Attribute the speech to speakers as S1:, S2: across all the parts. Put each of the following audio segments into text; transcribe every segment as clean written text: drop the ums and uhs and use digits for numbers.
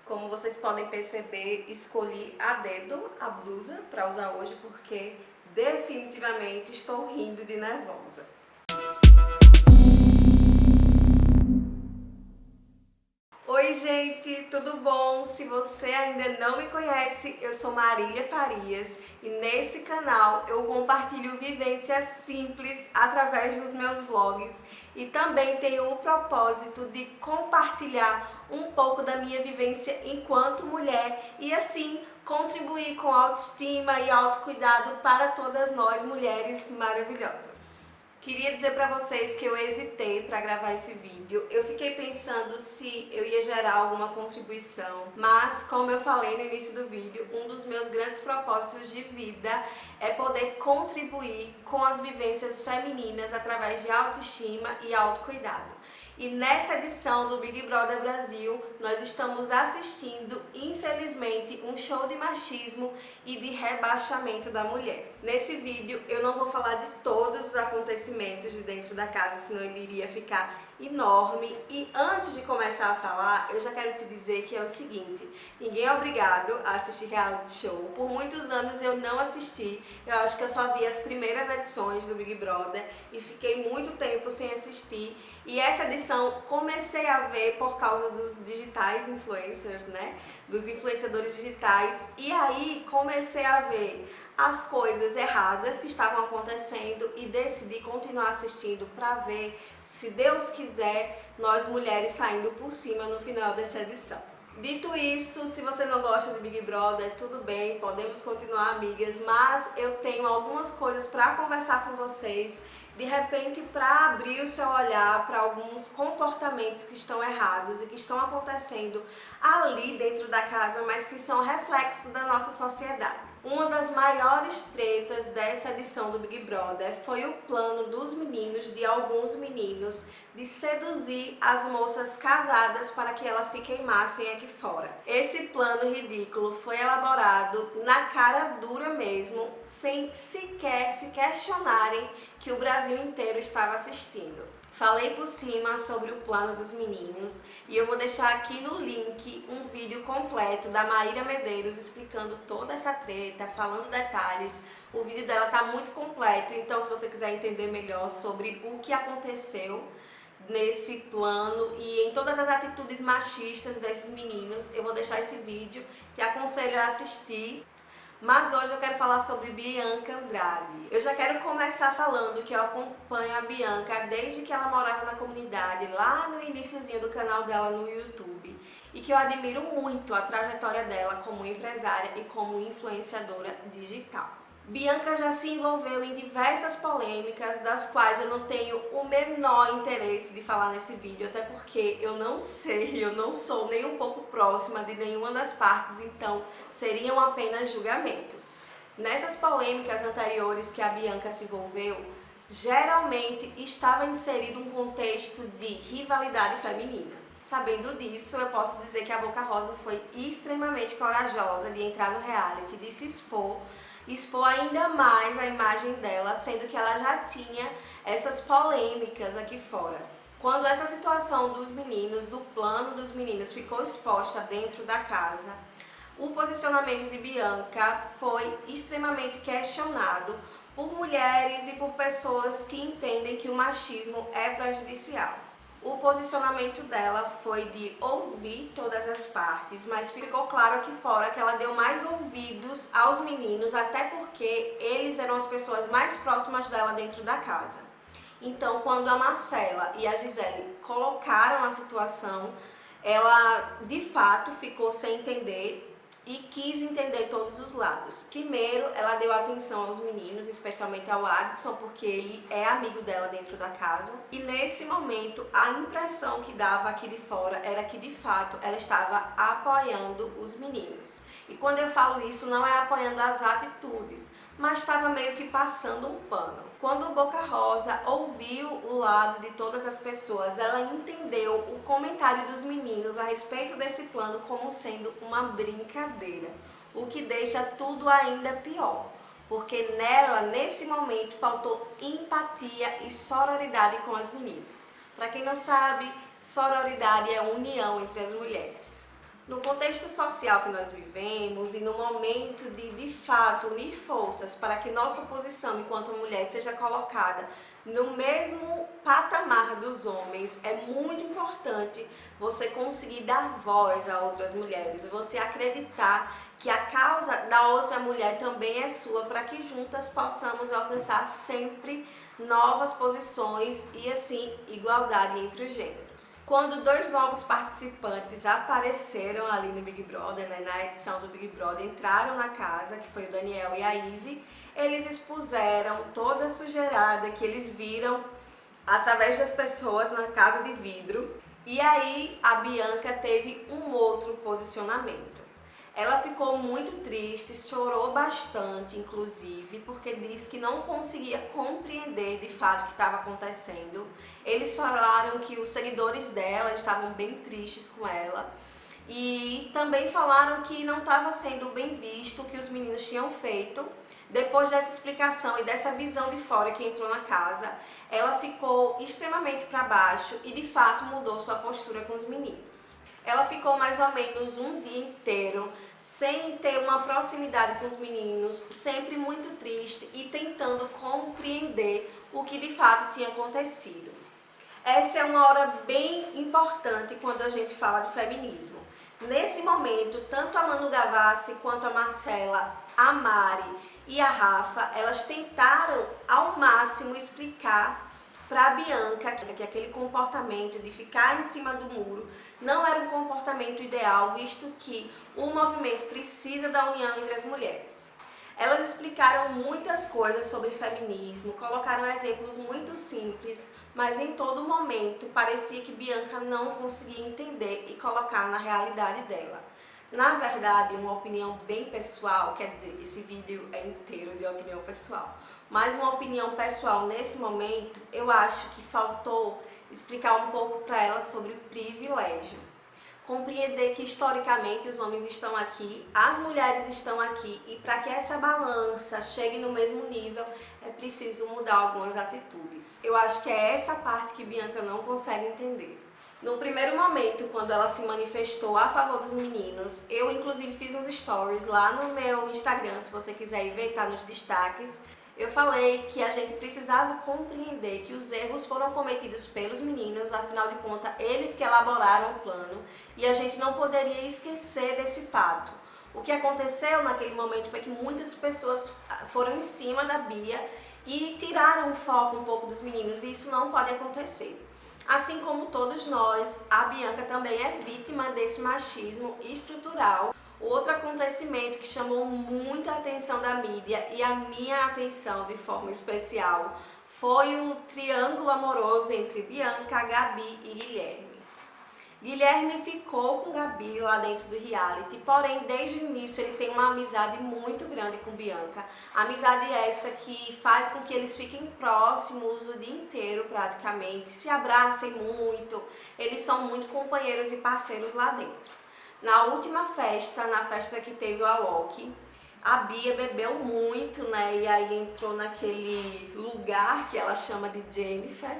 S1: Como vocês podem perceber, escolhi a dedo a blusa para usar hoje porque definitivamente estou rindo de nervosa. Oi gente, tudo bom? Se você ainda não me conhece, eu sou Marília Farias e nesse canal eu compartilho vivências simples através dos meus vlogs e também tenho o propósito de compartilhar um pouco da minha vivência enquanto mulher e assim contribuir com autoestima e autocuidado para todas nós mulheres maravilhosas. Queria dizer pra vocês que eu hesitei para gravar esse vídeo. Eu fiquei pensando se eu ia gerar alguma contribuição, mas como eu falei no início do vídeo, um dos meus grandes propósitos de vida é poder contribuir com as vivências femininas através de autoestima e autocuidado. E nessa edição do Big Brother Brasil, nós estamos assistindo, infelizmente, um show de machismo e de rebaixamento da mulher. Nesse vídeo eu não vou falar de todos os acontecimentos de dentro da casa, senão ele iria ficar enorme. E antes de começar a falar, eu já quero te dizer que é o seguinte: ninguém é obrigado a assistir reality show. Por muitos anos eu não assisti, eu acho que eu só vi as primeiras edições do Big Brother e fiquei muito tempo sem assistir. E essa edição comecei a ver por causa dos digitais influencers, né? Dos influenciadores digitais. E aí comecei a ver as coisas erradas que estavam acontecendo e decidi continuar assistindo para ver, se Deus quiser, nós mulheres saindo por cima no final dessa edição. Dito isso, se você não gosta de Big Brother, tudo bem, podemos continuar amigas, mas eu tenho algumas coisas para conversar com vocês, de repente para abrir o seu olhar para alguns comportamentos que estão errados e que estão acontecendo ali dentro da casa, mas que são reflexos da nossa sociedade. Uma das maiores tretas dessa edição do Big Brother foi o plano dos meninos, de alguns meninos, de seduzir as moças casadas para que elas se queimassem aqui fora. Esse plano ridículo foi elaborado na cara dura mesmo, sem sequer se questionarem que o Brasil inteiro estava assistindo. Falei por cima sobre o plano dos meninos e eu vou deixar aqui no link um vídeo completo da Maíra Medeiros explicando toda essa treta, falando detalhes. O vídeo dela tá muito completo, então se você quiser entender melhor sobre o que aconteceu nesse plano e em todas as atitudes machistas desses meninos, eu vou deixar esse vídeo, te aconselho a assistir. Mas hoje eu quero falar sobre Bianca Andrade. Eu já quero começar falando que eu acompanho a Bianca desde que ela morava na comunidade, lá no iniciozinho do canal dela no YouTube. E que eu admiro muito a trajetória dela como empresária e como influenciadora digital. Bianca já se envolveu em diversas polêmicas, das quais eu não tenho o menor interesse de falar nesse vídeo, até porque eu não sei, eu não sou nem um pouco próxima de nenhuma das partes, então seriam apenas julgamentos. Nessas polêmicas anteriores que a Bianca se envolveu, geralmente estava inserido um contexto de rivalidade feminina. Sabendo disso, eu posso dizer que a Boca Rosa foi extremamente corajosa de entrar no reality, de se expor ainda mais a imagem dela, sendo que ela já tinha essas polêmicas aqui fora. Quando essa situação dos meninos, do plano dos meninos, ficou exposta dentro da casa, o posicionamento de Bianca foi extremamente questionado por mulheres e por pessoas que entendem que o machismo é prejudicial. O posicionamento dela foi de ouvir todas as partes, mas ficou claro aqui fora que ela deu mais ouvidos aos meninos, até porque eles eram as pessoas mais próximas dela dentro da casa. Então, quando a Marcela e a Gisele colocaram a situação, ela de fato ficou sem entender e quis entender todos os lados. Primeiro, ela deu atenção aos meninos, especialmente ao Adson, porque ele é amigo dela dentro da casa. E nesse momento, a impressão que dava aqui de fora era que, de fato, ela estava apoiando os meninos. E quando eu falo isso, não é apoiando as atitudes, mas estava meio que passando um pano. Quando o Boca Rosa ouviu o lado de todas as pessoas, ela entendeu o comentário dos meninos a respeito desse plano como sendo uma brincadeira, o que deixa tudo ainda pior, porque nela, nesse momento, faltou empatia e sororidade com as meninas. Para quem não sabe, sororidade é união entre as mulheres. No contexto social que nós vivemos e no momento de fato, unir forças para que nossa posição enquanto mulher seja colocada no mesmo patamar dos homens, é muito importante você conseguir dar voz a outras mulheres, você acreditar que a causa da outra mulher também é sua, para que juntas possamos alcançar sempre novas posições e assim igualdade entre os gêneros. Quando dois novos participantes apareceram ali no Big Brother, né, na edição do Big Brother, entraram na casa, que foi o Daniel e a Ive, eles expuseram toda a sujeirada que eles viram através das pessoas na casa de vidro. E aí a Bianca teve um outro posicionamento. Ela ficou muito triste, chorou bastante, inclusive, porque disse que não conseguia compreender de fato o que estava acontecendo. Eles falaram que os seguidores dela estavam bem tristes com ela e também falaram que não estava sendo bem visto o que os meninos tinham feito. Depois dessa explicação e dessa visão de fora que entrou na casa, ela ficou extremamente para baixo e de fato mudou sua postura com os meninos. Ela ficou mais ou menos um dia inteiro sem ter uma proximidade com os meninos, sempre muito triste e tentando compreender o que de fato tinha acontecido. Essa é uma hora bem importante quando a gente fala de feminismo. Nesse momento, tanto a Manu Gavassi quanto a Marcela, a Mari e a Rafa, elas tentaram ao máximo explicar para a Bianca que aquele comportamento de ficar em cima do muro não era um comportamento ideal, visto que o movimento precisa da união entre as mulheres. Elas explicaram muitas coisas sobre feminismo, colocaram exemplos muito simples, mas em todo momento parecia que Bianca não conseguia entender e colocar na realidade dela. Na verdade, uma opinião bem pessoal, quer dizer, esse vídeo é inteiro de opinião pessoal, mas uma opinião pessoal nesse momento, eu acho que faltou explicar um pouco para ela sobre o privilégio. Compreender que historicamente os homens estão aqui, as mulheres estão aqui, e para que essa balança chegue no mesmo nível é preciso mudar algumas atitudes. Eu acho que é essa parte que Bianca não consegue entender. No primeiro momento, quando ela se manifestou a favor dos meninos, eu inclusive fiz uns stories lá no meu Instagram, se você quiser ir ver, tá nos destaques. Eu falei que a gente precisava compreender que os erros foram cometidos pelos meninos, afinal de contas, eles que elaboraram o plano, e a gente não poderia esquecer desse fato. O que aconteceu naquele momento foi que muitas pessoas foram em cima da Bia e tiraram o foco um pouco dos meninos, e isso não pode acontecer. Assim como todos nós, a Bianca também é vítima desse machismo estrutural. Outro acontecimento que chamou muita atenção da mídia e a minha atenção de forma especial foi o triângulo amoroso entre Bianca, Gabi e Guilherme. Guilherme ficou com Gabi lá dentro do reality, porém desde o início ele tem uma amizade muito grande com Bianca. Amizade essa que faz com que eles fiquem próximos o dia inteiro praticamente, se abracem muito, eles são muito companheiros e parceiros lá dentro. Na última festa, na festa que teve o Alok, a Bia bebeu muito, né? E aí entrou naquele lugar que ela chama de Jennifer,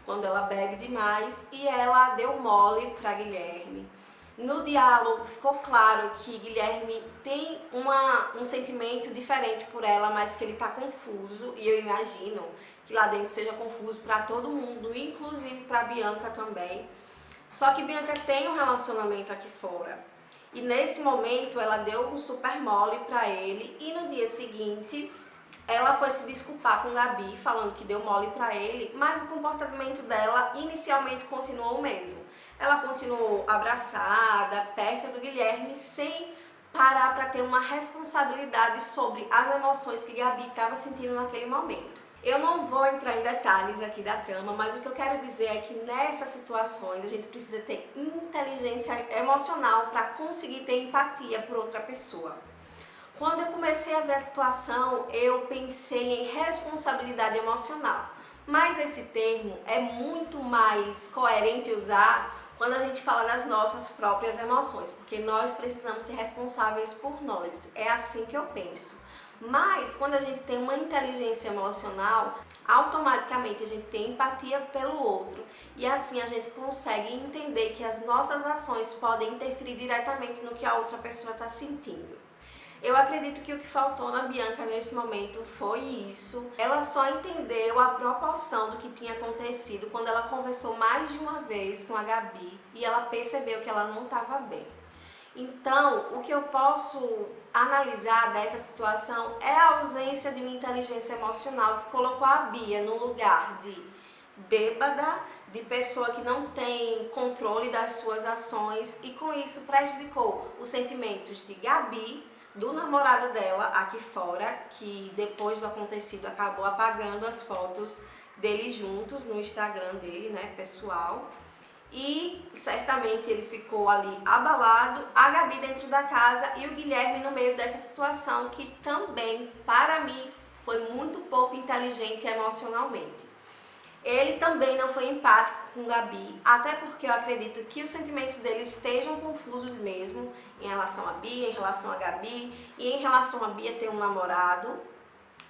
S1: quando ela bebe demais, e ela deu mole para Guilherme. No diálogo ficou claro que Guilherme tem um sentimento diferente por ela, mas que ele está confuso, e eu imagino que lá dentro seja confuso para todo mundo, inclusive para Bianca também. Só que Bianca tem um relacionamento aqui fora. E nesse momento ela deu um super mole para ele, e no dia seguinte ela foi se desculpar com Gabi, falando que deu mole para ele, mas o comportamento dela inicialmente continuou o mesmo. Ela continuou abraçada, perto do Guilherme, sem parar para ter uma responsabilidade sobre as emoções que Gabi estava sentindo naquele momento. Eu não vou entrar em detalhes aqui da trama, mas o que eu quero dizer é que nessas situações a gente precisa ter inteligência emocional para conseguir ter empatia por outra pessoa. Quando eu comecei a ver a situação, eu pensei em responsabilidade emocional. Mas esse termo é muito mais coerente usar quando a gente fala das nossas próprias emoções, porque nós precisamos ser responsáveis por nós. É assim que eu penso. Mas quando a gente tem uma inteligência emocional, automaticamente a gente tem empatia pelo outro e assim a gente consegue entender que as nossas ações podem interferir diretamente no que a outra pessoa está sentindo. Eu acredito que o que faltou na Bianca nesse momento foi isso. Ela só entendeu a proporção do que tinha acontecido quando ela conversou mais de uma vez com a Gabi e ela percebeu que ela não estava bem. Então, o que eu posso analisar dessa situação é a ausência de uma inteligência emocional que colocou a Bia no lugar de bêbada, de pessoa que não tem controle das suas ações e com isso prejudicou os sentimentos de Gabi, do namorado dela aqui fora, que depois do acontecido acabou apagando as fotos deles juntos no Instagram dele, né, pessoal. E certamente ele ficou ali abalado, a Gabi dentro da casa e o Guilherme no meio dessa situação que também, para mim, foi muito pouco inteligente emocionalmente. Ele também não foi empático com Gabi, até porque eu acredito que os sentimentos dele estejam confusos mesmo em relação a Bia, em relação a Gabi e em relação a Bia ter um namorado.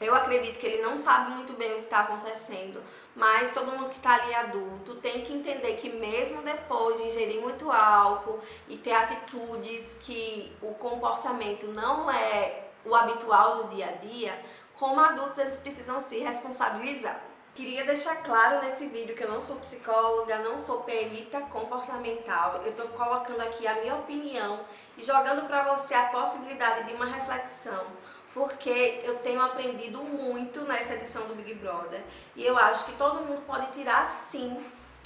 S1: Eu acredito que ele não sabe muito bem o que está acontecendo, mas todo mundo que está ali adulto tem que entender que mesmo depois de ingerir muito álcool e ter atitudes que o comportamento não é o habitual do dia a dia, como adultos eles precisam se responsabilizar. Queria deixar claro nesse vídeo que eu não sou psicóloga, não sou perita comportamental, eu estou colocando aqui a minha opinião e jogando para você a possibilidade de uma reflexão, porque eu tenho aprendido muito nessa edição do Big Brother e eu acho que todo mundo pode tirar sim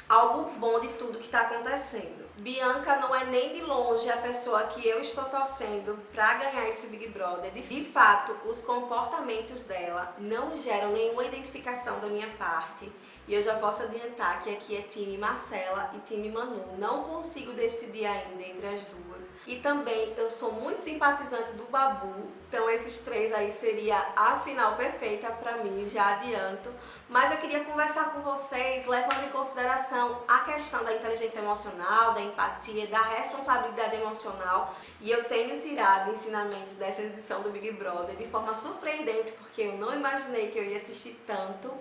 S1: algo bom de tudo que está acontecendo. Bianca não é nem de longe a pessoa que eu estou torcendo para ganhar esse Big Brother. De fato, os comportamentos dela não geram nenhuma identificação da minha parte. E eu já posso adiantar que aqui é time Marcela e time Manu. Não consigo decidir ainda entre as duas. E também eu sou muito simpatizante do Babu. Então esses três aí seria a final perfeita para mim, já adianto. Mas eu queria conversar com vocês, levando em consideração a questão da inteligência emocional, da empatia, da responsabilidade emocional. E eu tenho tirado ensinamentos dessa edição do Big Brother de forma surpreendente, porque eu não imaginei que eu ia assistir tanto.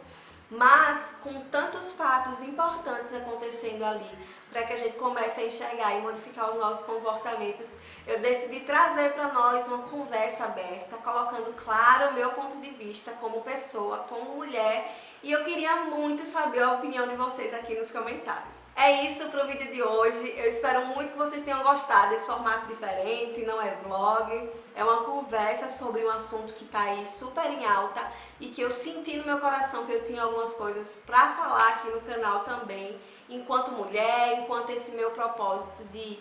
S1: Mas com tantos fatos importantes acontecendo ali, para que a gente comece a enxergar e modificar os nossos comportamentos, eu decidi trazer para nós uma conversa aberta, colocando claro o meu ponto de vista como pessoa, como mulher, e eu queria muito saber a opinião de vocês aqui nos comentários. É isso para o vídeo de hoje, eu espero muito que vocês tenham gostado desse formato diferente, não é vlog, é uma conversa sobre um assunto que está aí super em alta e que eu senti no meu coração que eu tinha algumas coisas para falar aqui no canal também, enquanto mulher, enquanto esse meu propósito de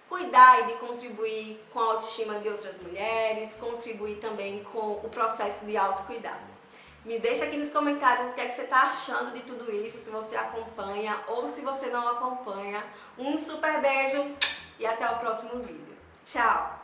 S1: cuidar e de contribuir com a autoestima de outras mulheres, contribuir também com o processo de autocuidado. Me deixa aqui nos comentários o que é que você está achando de tudo isso, se você acompanha ou se você não acompanha. Um super beijo e até o próximo vídeo. Tchau!